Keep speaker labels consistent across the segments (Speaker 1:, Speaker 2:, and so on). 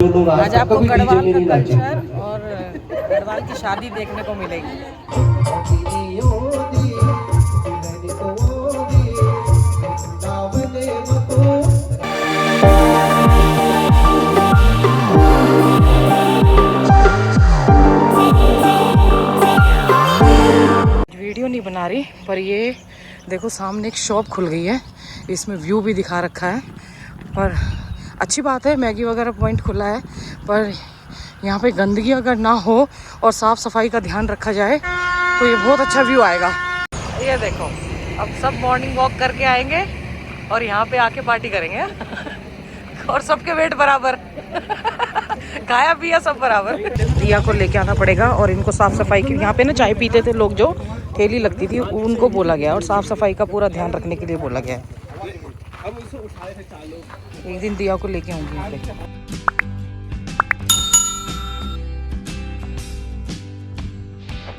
Speaker 1: आज आपको गढ़वाल का कल्चर और गढ़वाल की शादी देखने को मिलेगी। वीडियो नहीं बना रही, पर ये देखो सामने एक शॉप खुल गई है, इसमें व्यू भी दिखा रखा है। पर अच्छी बात है, मैगी वगैरह पॉइंट खुला है, पर यहाँ पे गंदगी अगर ना हो और साफ़ सफाई का ध्यान रखा जाए तो ये बहुत अच्छा व्यू आएगा। ये देखो, अब सब मॉर्निंग वॉक करके आएंगे और यहाँ पे आके पार्टी करेंगे और सबके वेट बराबर खाया पिया सब बराबर। दिया को लेके आना पड़ेगा और इनको साफ़ सफाई की, यहाँ पे ना चाय पीते थे लोग, जो ठेली लगती थी उनको बोला गया और साफ़ सफाई का पूरा ध्यान रखने के लिए बोला गया है। एक दिन दिया को लेके आऊंगी यहाँ पे।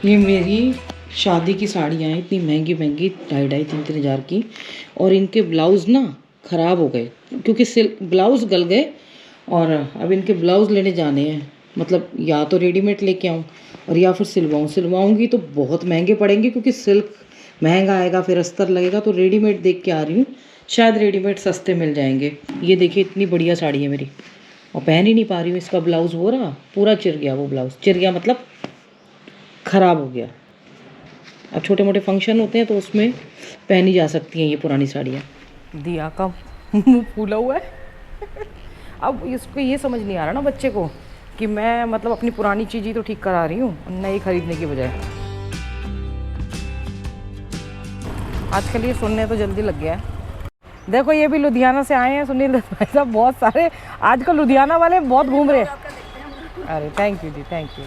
Speaker 1: ये मेरी शादी की साड़ियाँ हैं, इतनी महंगी महंगी, 2,500-3,000 हज़ार की, और इनके ब्लाउज़ ना ख़राब हो गए क्योंकि ब्लाउज़ गल गए और अब इनके ब्लाउज़ लेने जाने हैं। मतलब या तो रेडीमेड लेके आऊँ और या फिर सिलवाऊँगी तो बहुत महंगे पड़ेंगे क्योंकि सिल्क महंगा आएगा, फिर अस्तर लगेगा। तो रेडीमेड देख के आ रही हूँ, शायद रेडीमेड सस्ते मिल जाएंगे। ये देखिए इतनी बढ़िया साड़ी है मेरी और पहन ही नहीं पा रही हूँ। इसका ब्लाउज़ वो रहा पूरा चिर गया, वो ब्लाउज़ चिर गया मतलब ख़राब हो गया। अब छोटे मोटे फंक्शन होते हैं तो उसमें पहनी जा सकती हैं ये पुरानी साड़ियाँ। दिया का मुँह फूला हुआ है अब इसको ये समझ नहीं आ रहा ना बच्चे को कि मैं मतलब अपनी पुरानी चीज़ ही तो ठीक करा रही हूँ, नई खरीदने की बजाय। आजकल ये सुनने तो जल्दी लग गया है। देखो ये भी लुधियाना से आए हैं सुनील भाई साहब, बहुत सारे आजकल लुधियाना वाले बहुत घूम रहे हैं। अरे थैंक यू जी, थैंक यू।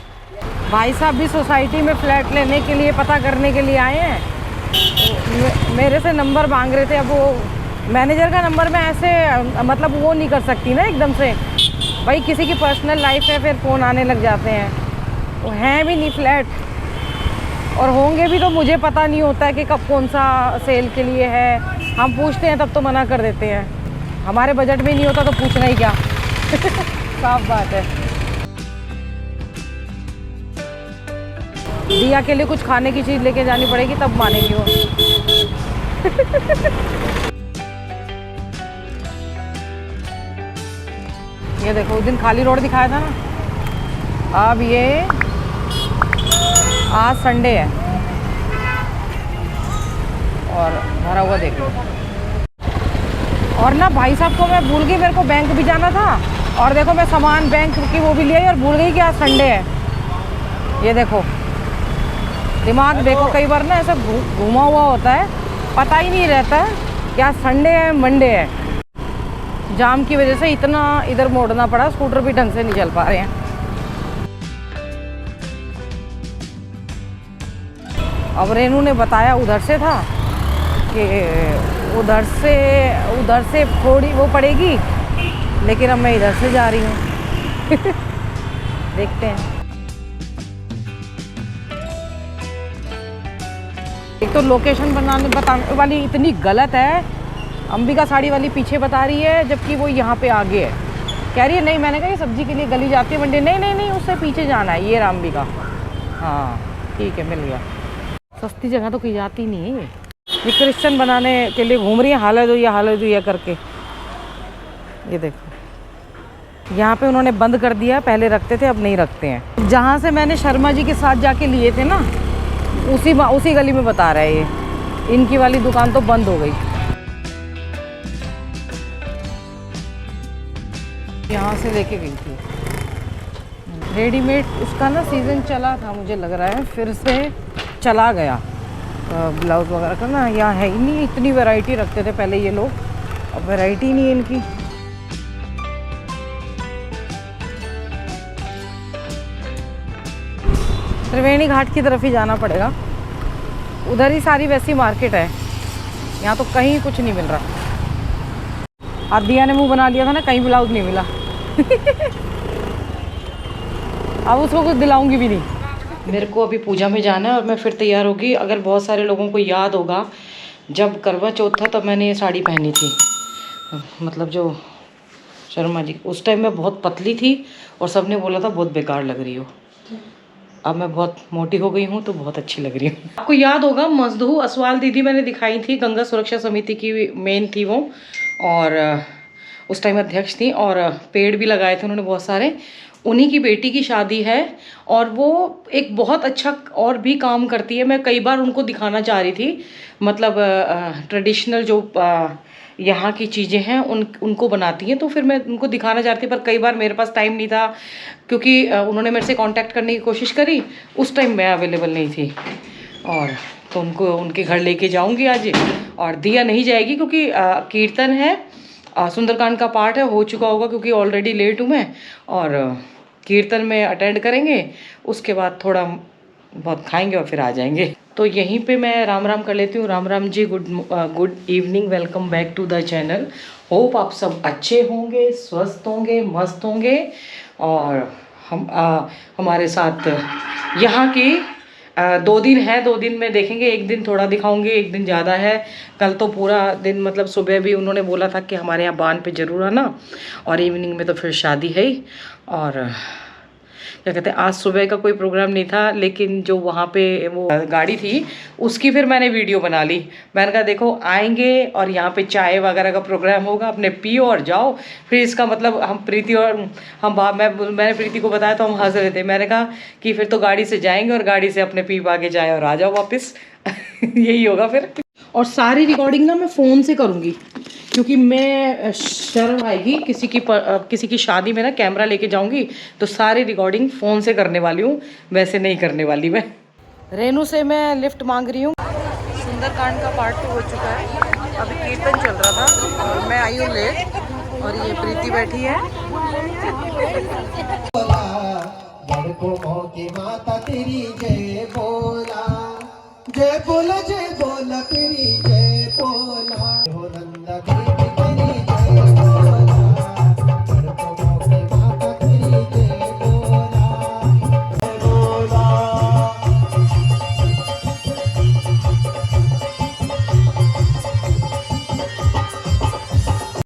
Speaker 1: भाई साहब भी सोसाइटी में फ्लैट लेने के लिए पता करने के लिए आए हैं। मेरे से नंबर मांग रहे थे। अब वो मैनेजर का नंबर मैं ऐसे मतलब वो नहीं कर सकती ना एकदम से, भाई किसी की पर्सनल लाइफ है, फिर फ़ोन आने लग जाते हैं। वो हैं भी नहीं फ्लैट, और होंगे भी तो मुझे पता नहीं होता है कि कब कौन सा सेल के लिए है। हम पूछते हैं तब तो मना कर देते हैं, हमारे बजट में नहीं होता तो पूछना ही क्या साफ बात है। दिया के लिए कुछ खाने की चीज़ लेके जानी पड़ेगी तब मानेगी वो ये देखो उस दिन खाली रोड दिखाया था ना, अब ये आज संडे है और भरा हुआ देख लो। और ना भाई साहब को मैं भूल गई, मेरे को बैंक भी जाना था और देखो मैं सामान बैंक की वो भी ले आई और भूल गई कि आज संडे है। ये देखो दिमाग देखो, कई बार ना ऐसा घूमा हुआ होता है, पता ही नहीं रहता है क्या संडे है मंडे है। जाम की वजह से इतना इधर मोड़ना पड़ा, स्कूटर भी ढंग से नहीं चल पा रहे हैं। अब रेनू ने बताया उधर से था कि उधर से थोड़ी वो पड़ेगी, लेकिन अब मैं इधर से जा रही हूँ देखते हैं। एक तो लोकेशन बताने वाली इतनी गलत है, अंबिका साड़ी वाली पीछे बता रही है जबकि वो यहाँ पे आगे है। कह रही है नहीं, मैंने कहा ये सब्जी के लिए गली जाती है मंडी, नहीं नहीं नहीं उससे पीछे जाना है, ये अंबिका। हाँ ठीक है, मिल गया। सस्ती जगह तो कहीं जाती नहीं है ये क्रिश्चियन बनाने के लिए घूम रही है, हालत हुई करके। ये देखो यहाँ पे उन्होंने बंद कर दिया, पहले रखते थे अब नहीं रखते हैं। जहाँ से मैंने शर्मा जी के साथ जाके लिए थे ना, उसी गली में बता रहा है ये। इनकी वाली दुकान तो बंद हो गई। यहाँ से लेके गई थी रेडीमेड, उसका ना सीज़न चला था मुझे लग रहा है, फिर से चला गया ब्लाउज़ वगैरह का ना। यहाँ है ही नहीं, इतनी वैरायटी रखते थे पहले ये लोग, अब वैरायटी नहीं है इनकी। त्रिवेणी घाट की तरफ ही जाना पड़ेगा, उधर ही सारी वैसी मार्केट है, यहाँ तो कहीं कुछ नहीं मिल रहा। अब दिया ने मुंह बना लिया था ना, कहीं ब्लाउज नहीं मिला अब उसको कुछ दिलाऊंगी भी नहीं। मेरे को अभी पूजा में जाना है और मैं फिर तैयार होगी। अगर बहुत सारे लोगों को याद होगा, जब करवा चौथ था तब मैंने ये साड़ी पहनी थी, मतलब जो शर्मा जी। उस टाइम मैं बहुत पतली थी और सबने बोला था बहुत बेकार लग रही हो। अब मैं बहुत मोटी हो गई हूँ तो बहुत अच्छी लग रही हूँ। आपको याद होगा मजदू असवाल दीदी मैंने दिखाई थी, गंगा सुरक्षा समिति की मेन थी वो, और उस टाइम अध्यक्ष थी, और पेड़ भी लगाए थे उन्होंने बहुत सारे। उन्हीं की बेटी की शादी है और वो एक बहुत अच्छा और भी काम करती है। मैं कई बार उनको दिखाना चाह रही थी, मतलब ट्रेडिशनल जो यहाँ की चीज़ें हैं उनको बनाती हैं, तो फिर मैं उनको दिखाना चाहती थी, पर कई बार मेरे पास टाइम नहीं था, क्योंकि उन्होंने मेरे से कांटेक्ट करने की कोशिश करी, उस टाइम मैं अवेलेबल नहीं थी। और तो उनको उनके घर लेके जाऊंगी आज, और दिया नहीं जाएगी क्योंकि कीर्तन है, सुंदरकांड का पाठ है, हो चुका होगा क्योंकि ऑलरेडी लेट हूँ मैं, और कीर्तन में अटेंड करेंगे, उसके बाद थोड़ा बहुत खाएंगे और फिर आ जाएंगे। तो यहीं पे मैं राम राम कर लेती हूँ। Ram Ram ji, good evening, welcome back to the channel. Hope आप सब अच्छे होंगे, स्वस्थ होंगे, मस्त होंगे, और हमारे साथ यहाँ की 2 दिन है, 2 दिन में देखेंगे। एक दिन थोड़ा दिखाऊंगी, एक दिन ज़्यादा है। कल तो पूरा दिन, मतलब सुबह भी उन्होंने बोला था कि हमारे यहाँ बान पे ज़रूर आना, और इवनिंग में तो फिर शादी है ही। और क्या कहते हैं, आज सुबह का कोई प्रोग्राम नहीं था, लेकिन जो वहाँ पे वो गाड़ी थी उसकी फिर मैंने वीडियो बना ली। मैंने कहा देखो आएंगे और यहाँ पे चाय वगैरह का प्रोग्राम होगा, अपने पियो और जाओ। फिर इसका मतलब हम प्रीति और मैंने प्रीति को बताया तो हम हंस रहे थे। मैंने कहा कि फिर तो गाड़ी से जाएंगे और गाड़ी से अपने पी पा के जाए और आ जाओ वापस। यही होगा फिर। और सारी रिकॉर्डिंग ना मैं फ़ोन से करूँगी, क्योंकि मैं शर्म आएगी किसी की शादी में ना कैमरा लेके जाऊंगी, तो सारी रिकॉर्डिंग फ़ोन से करने वाली हूँ, वैसे नहीं करने वाली मैं। रेनू से मैं लिफ्ट मांग रही हूँ। सुंदरकांड का पार्ट तो हो चुका है, अभी कीर्तन चल रहा था और मैं आई हूँ लेट, और ये प्रीति बैठी है। माता तेरी जय बोला, जय बोला, जय बोला तेरी जय बोला, हो नंदा देवी तेरी जय बोला, माता तेरी जय बोला,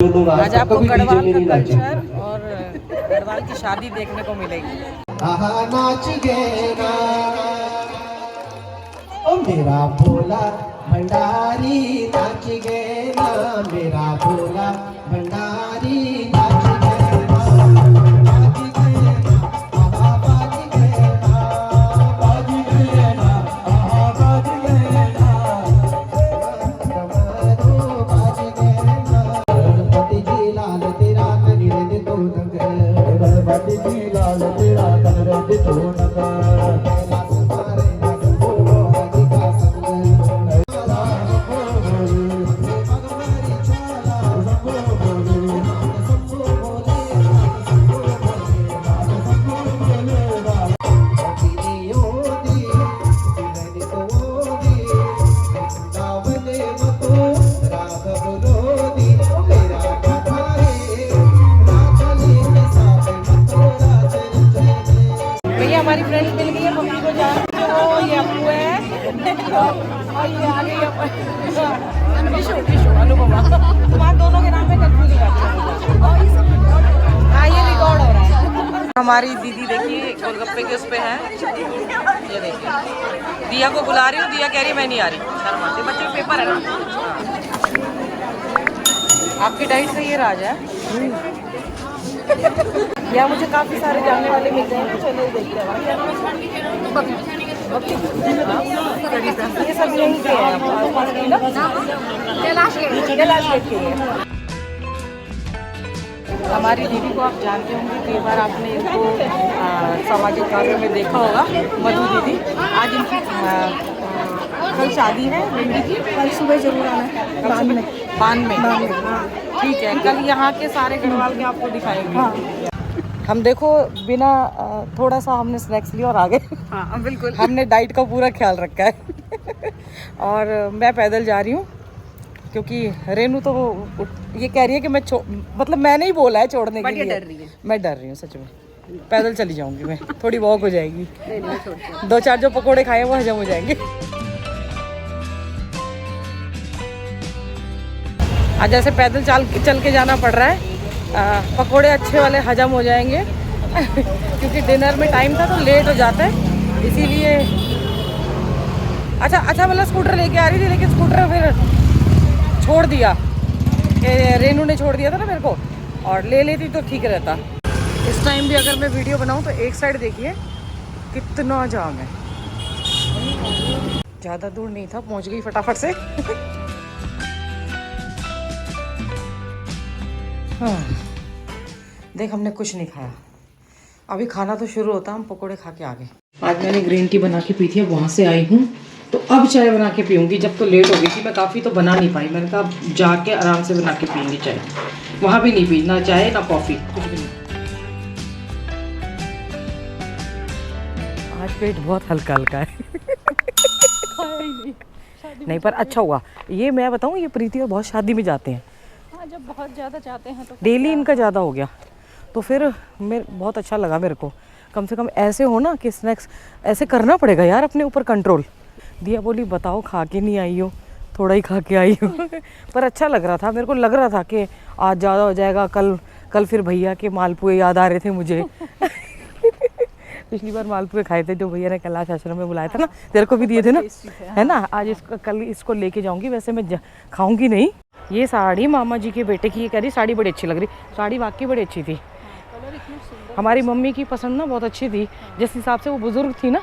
Speaker 1: जय बोला। आज आपको गढ़वाल का कल्चर और गढ़वाल की शादी देखने को मिलेगी। नाच गे ना ओ मेरा भोला भंडारी, नाच गे ना मेरा भोला भंडारी, नाच गे ना, नाच गे ना, आहा बाज गे ना, बाज गे ना, आहा बाज गे ना, कमरो बाज गे ना। गणपति जी लाल तेरा कनीर दे तो नगर, गणपति जी लाल तेरा कनीर दे तो नगर। हमारी फ्रेंड मिल गई है, मम्मी को जानते हो, ये अप्पू है और ये आ गई अनुपमा। तुम्हारे दोनों के नाम पे कंफ्यूज हो। हाँ ये रिकॉर्ड हो रहा है। हमारी दीदी देखिए गोलगप्पे के उस पे है, ये देखिए दिया को बुला रही हूँ, दिया कह रही है मैं नहीं आ रही, शर्म आती, बच्चे का पेपर है ना। आपकी डाइट सही है राजा? या मुझे काफ़ी सारे जानने वाले मिल गए हैं, चलो देखते हैं। ये सब यहीं के हैं, कैलाश गेट के हैं। हमारी दीदी को आप जानते होंगे, कई बार आपने इनको सामाजिक कार्यों में देखा होगा, मधु दीदी। आज इनकी कल शादी है लंडी की, कल सुबह जरूर आना है बान में। ठीक है, कल यहाँ के सारे गढ़वाल के आपको दिखाएंगे। हाँ। हम देखो बिना थोड़ा सा हमने स्नैक्स लिया और आ गए। हाँ बिल्कुल, हमने डाइट का पूरा ख्याल रखा है। और मैं पैदल जा रही हूँ क्योंकि रेनू तो ये कह रही है कि मैं मतलब मैंने ही बोला है छोड़ने के लिए। डर रही है, मैं डर रही हूँ सच में। पैदल चली जाऊंगी मैं, थोड़ी वॉक हो जाएगी, 2-4 जो पकोड़े खाए वो हजम हो जाएंगे। आज ऐसे पैदल चल के जाना पड़ रहा है पकोड़े अच्छे वाले हजम हो जाएंगे क्योंकि डिनर में टाइम था तो लेट हो जाता है, इसीलिए। अच्छा मतलब स्कूटर लेके आ रही थी, लेकिन स्कूटर फिर छोड़ दिया, रेनू ने छोड़ दिया था ना मेरे को, और ले लेती तो ठीक रहता। इस टाइम भी अगर मैं वीडियो बनाऊं तो एक साइड देखिए कितना जाम है। ज़्यादा दूर नहीं था, पहुंच गई फटाफट से। हाँ, देख हमने कुछ नहीं खाया, अभी खाना तो शुरू होता, हम पकोड़े खा के आ गए। आज मैंने ग्रीन टी बना के पी थी, अब वहाँ से आई हूँ तो अब चाय बना के पीऊँगी। जब तो लेट हो गई थी, मैं काफ़ी तो बना नहीं पाई, मैंने कहा जाके आराम से बना के पीऊँगी चाय। वहाँ भी नहीं पी, ना चाय ना कॉफ़ी, कुछ भी नहीं। आज पेट बहुत हल्का हल्का है। नहीं पर अच्छा हुआ, ये मैं बताऊँ, ये प्रीति और बहुत शादी में जाते हैं।
Speaker 2: हाँ, जब बहुत ज़्यादा जाते हैं तो
Speaker 1: डेली इनका ज़्यादा हो गया, तो फिर मैं बहुत अच्छा लगा मेरे को। कम से कम ऐसे हो ना कि स्नैक्स ऐसे करना पड़ेगा यार, अपने ऊपर कंट्रोल। दिया बोली बताओ खा के नहीं आई हो, थोड़ा ही खा के आई हो। पर अच्छा लग रहा था, मेरे को लग रहा था कि आज ज़्यादा हो जाएगा। कल फिर भैया के मालपुए याद आ रहे थे मुझे। पिछली बार मालपुए खाए थे जो भैया ने कैलाश आश्रम में बुलाया था ना, तेरे को भी दिए थे ना, है ना। आज इसको कल इसको लेके जाऊंगी, वैसे मैं खाऊंगी नहीं। ये साड़ी मामा जी के बेटे की, ये कह रही साड़ी बड़ी अच्छी लग रही। साड़ी वाकई बड़ी अच्छी थी, हमारी मम्मी की पसंद ना बहुत अच्छी थी। जिस हिसाब से वो बुजुर्ग थी ना,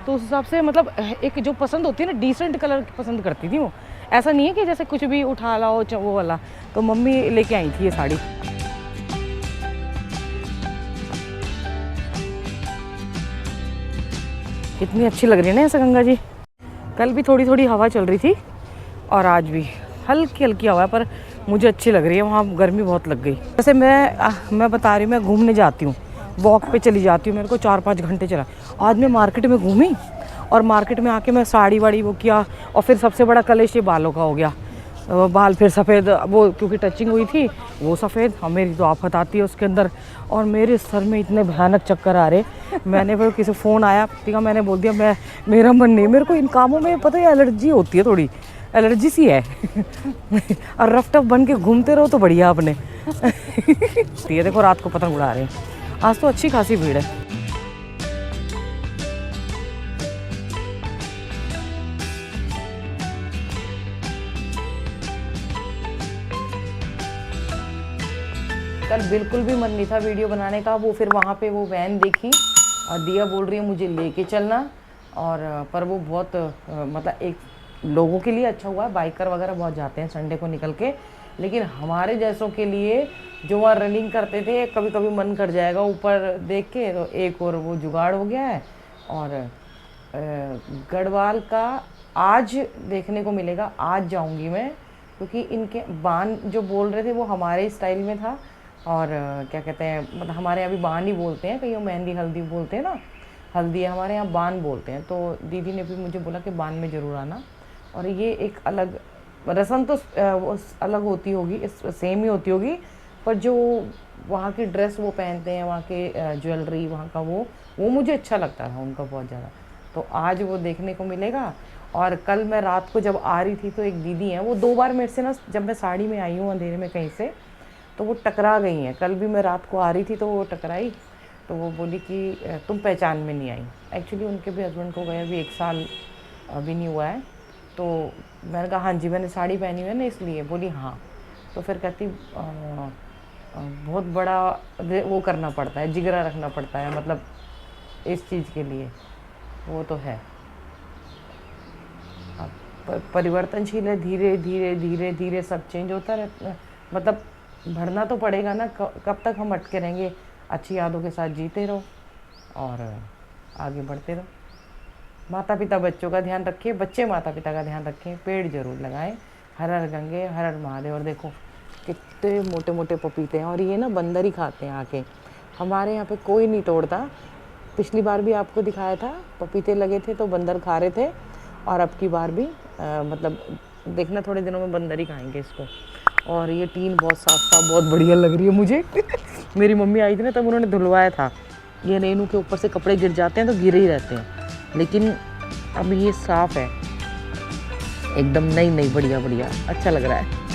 Speaker 1: तो उस हिसाब से मतलब एक जो पसंद होती है ना, डिसेंट कलर की पसंद करती थी वो। ऐसा नहीं है कि जैसे कुछ भी उठा लाओ वो वाला। तो मम्मी लेके आई थी ये साड़ी। कितनी अच्छी लग रही है ना ऐसे गंगा जी। कल भी थोड़ी थोड़ी हवा चल रही थी और आज भी हल्की हल्की हवा है, पर मुझे अच्छी लग रही है। वहाँ गर्मी बहुत लग गई। जैसे मैं बता रही हूँ, मैं घूमने जाती हूँ, वॉक पे चली जाती हूँ, मेरे को 4-5 घंटे चला। आज मैं मार्केट में घूमी और मार्केट में आके मैं साड़ी वाड़ी वो किया, और फिर सबसे बड़ा कलेश ये बालों का हो गया। बाल फिर सफ़ेद, वो क्योंकि टचिंग हुई थी वो सफ़ेद, और मेरी तो आफत आती है उसके अंदर, और मेरे सर में इतने भयानक चक्कर आ रहे। मैंने फिर किसी फ़ोन आया, ठीक है, मैंने बोल दिया मेरा मन नहीं, मेरे को इन कामों में पता है एलर्जी होती है, थोड़ी एलर्जी सी है। और रफ टफ बन के घूमते रहो तो बढ़िया अपने। ये देखो रात को पतंग उड़ा रहे हैं। आज तो अच्छी खासी भीड़ है। कल बिल्कुल भी मन नहीं था वीडियो बनाने का। वो फिर वहाँ पे वो वैन देखी और दिया बोल रही है मुझे लेके चलना, और पर वो बहुत मतलब एक लोगों के लिए अच्छा हुआ, बाइकर वगैरह बहुत जाते हैं संडे को निकल के, लेकिन हमारे जैसों के लिए जो वहाँ रनिंग करते थे, कभी कभी मन कर जाएगा ऊपर देख के, तो एक और वो जुगाड़ हो गया है। और गढ़वाल का आज देखने को मिलेगा, आज जाऊंगी मैं, क्योंकि इनके बान जो बोल रहे थे वो हमारे स्टाइल में था। और क्या कहते हैं, मतलब हमारे यहाँ भी बान ही बोलते हैं, कहीं मेहंदी हल्दी बोलते हैं ना, हल्दी है, हमारे यहाँ बान बोलते हैं। तो दीदी ने भी मुझे बोला कि बान में ज़रूर आना। और ये एक अलग रस्म तो अलग होती होगी, सेम ही होती होगी, पर जो वहाँ की ड्रेस वो पहनते हैं, वहाँ के ज्वेलरी, वहाँ का वो मुझे अच्छा लगता है उनका बहुत ज़्यादा। तो आज वो देखने को मिलेगा। और कल मैं रात को जब आ रही थी तो एक दीदी हैं, वो 2 बार मेरे से ना, जब मैं साड़ी में आई हूँ अंधेरे में कहीं से, तो वो टकरा गई हैं। कल भी मैं रात को आ रही थी तो वो टकराई, तो वो बोली कि तुम पहचान में नहीं आई। एक्चुअली उनके भी हस्बैंड को गए अभी 1 साल अभी नहीं हुआ है। तो मैंने कहा हाँ जी, मैंने साड़ी पहनी हुई है ना इसलिए। बोली हाँ। तो फिर कहती बहुत बड़ा वो करना पड़ता है, जिगरा रखना पड़ता है, मतलब इस चीज़ के लिए। वो तो है, परिवर्तनशील है, धीरे धीरे धीरे धीरे सब चेंज होता रहता, मतलब बढ़ना तो पड़ेगा ना। कब तक हम अटके रहेंगे। अच्छी यादों के साथ जीते रहो और आगे बढ़ते रहो। माता पिता बच्चों का ध्यान रखिए, बच्चे माता पिता का ध्यान रखें, पेड़ जरूर लगाएं। हर हर गंगे हर हर महादेव। और देखो कितने मोटे मोटे पपीते हैं, और ये ना बंदर ही खाते हैं आके। हमारे यहाँ पे कोई नहीं तोड़ता। पिछली बार भी आपको दिखाया था, पपीते लगे थे तो बंदर खा रहे थे, और अब की बार भी मतलब देखना थोड़े दिनों में बंदर ही खाएंगे इसको। और ये टीन बहुत साफ साफ बहुत बढ़िया लग रही है मुझे। मेरी मम्मी आई थी ना, तब उन्होंने धुलवाया था। ये रेनू के ऊपर से कपड़े गिर जाते हैं तो गिरे ही रहते हैं, लेकिन अब ये साफ़ है एकदम, नई बढ़िया बढ़िया, अच्छा लग रहा है।